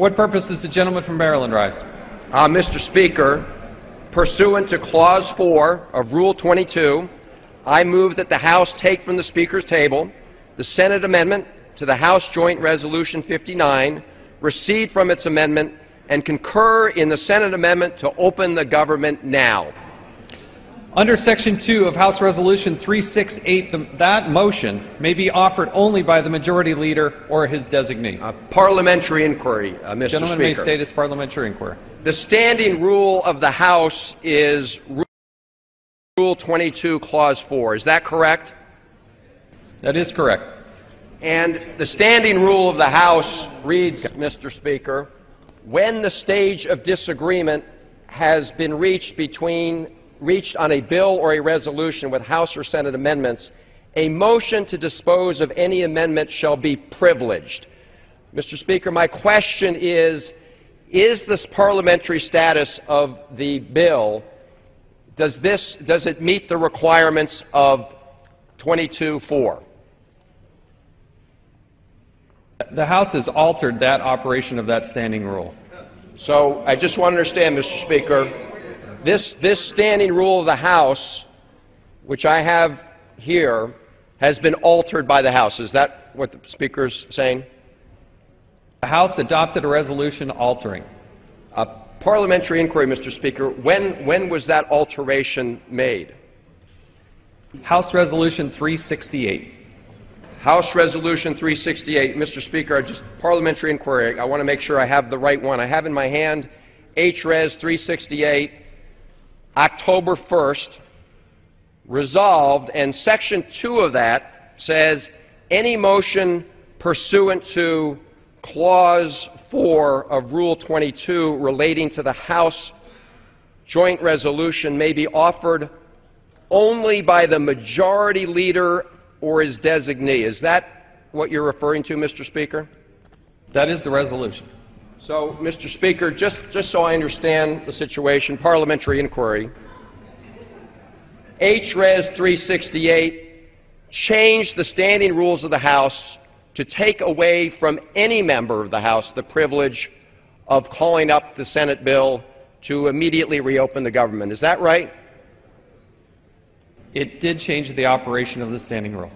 What purpose does the gentleman from Maryland rise? Mr. Speaker, pursuant to Clause 4 of Rule 22, I move that the House take from the Speaker's table the Senate amendment to the House Joint Resolution 59, recede from its amendment, and concur in the Senate amendment to open the government now. Under Section 2 of House Resolution 368, that motion may be offered only by the Majority Leader or his designee. Parliamentary inquiry, Mr. Gentleman Speaker. may state his parliamentary inquiry. The standing rule of the House is Rule 22, Clause 4. Is that correct? That is correct. And the standing rule of the House reads, Mr. Speaker, when the stage of disagreement has been reached on a bill or a resolution with House or Senate amendments, a motion to dispose of any amendment shall be privileged. Mr. Speaker, my question is this parliamentary status of the bill, does it meet the requirements of 22.4? The House has altered that operation of that standing rule. So I just want to understand, Mr. Speaker, this standing rule of the House, which I have here, has been altered by the House. Is that what the Speaker is saying? The House adopted a resolution altering. A parliamentary inquiry, Mr. Speaker. When was that alteration made? House Resolution 368. House Resolution 368. Mr. Speaker, just parliamentary inquiry. I want to make sure I have the right one. I have in my hand H.Res. 368, October 1st, resolved, and Section 2 of that says any motion pursuant to Clause 4 of Rule 22 relating to the House joint resolution may be offered only by the Majority Leader or his designee. Is that what you're referring to, Mr. Speaker? That is the resolution. So, Mr. Speaker, just so I understand the situation, parliamentary inquiry, H.Res. 368 changed the standing rules of the House to take away from any member of the House the privilege of calling up the Senate bill to immediately reopen the government. Is that right? It did change the operation of the standing rule.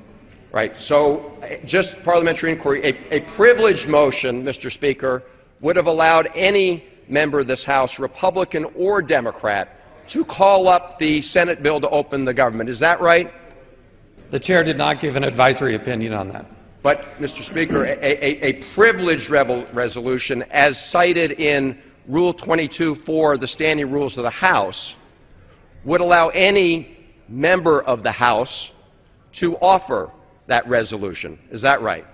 Right. So, just parliamentary inquiry, a privileged motion, Mr. Speaker, would have allowed any member of this House, Republican or Democrat, to call up the Senate bill to open the government. Is that right? The Chair did not give an advisory opinion on that. But, Mr. Speaker, a privileged resolution, as cited in Rule 22.4 of the standing rules of the House, would allow any member of the House to offer that resolution. Is that right?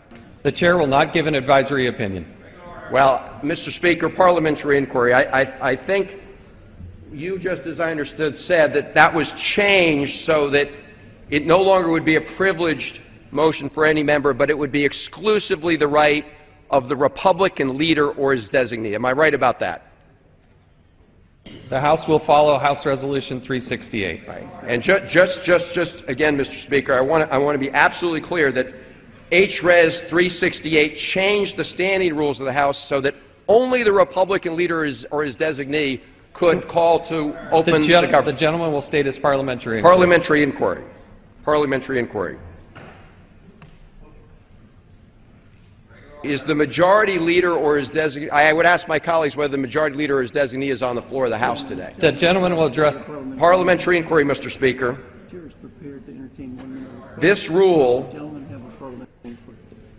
The Chair will not give an advisory opinion. Well, Mr. Speaker, parliamentary inquiry, I think you, just as I understood, said that that was changed so that it no longer would be a privileged motion for any member, but it would be exclusively the right of the Republican leader or his designee. Am I right about that? The House will follow House Resolution 368. Right. And just again, Mr. Speaker, I want to be absolutely clear that H.Res. 368 changed the standing rules of the House so that only the Republican leader or his designee could call to open the government. The gentleman will state his parliamentary inquiry. Parliamentary inquiry. Parliamentary inquiry. Is the Majority Leader or his designee? I would ask my colleagues whether the Majority Leader or his designee is on the floor of the House today. The gentleman will address parliamentary inquiry, Mr. Speaker. This rule,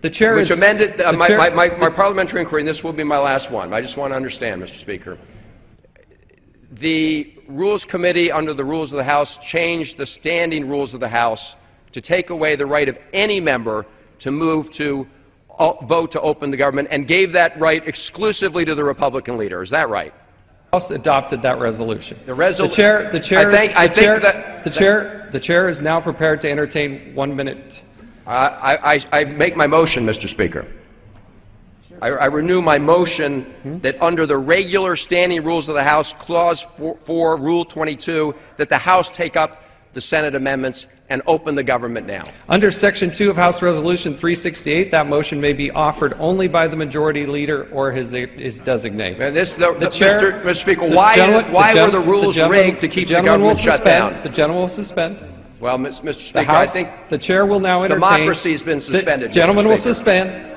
the Chair which is amended my parliamentary inquiry, and this will be my last one. I just want to understand, Mr. Speaker. The Rules Committee, under the rules of the House, changed the standing rules of the House to take away the right of any member to move to vote to open the government, and gave that right exclusively to the Republican leader. Is that right? The House adopted that resolution. The Chair is now prepared to entertain 1 minute. I make my motion, Mr. Speaker. I renew my motion that under the regular standing rules of the House, Clause 4, Rule 22, that the House take up the Senate amendments and open the government now. Under Section 2 of House Resolution 368, that motion may be offered only by the Majority Leader or his designate. And this, Chair, Mr. Speaker, why were the rules rigged to keep the government shut down? The gentleman will suspend. Well, Mr. Speaker, I think the Chair will now entertain. Democracy has been suspended. The gentleman will suspend.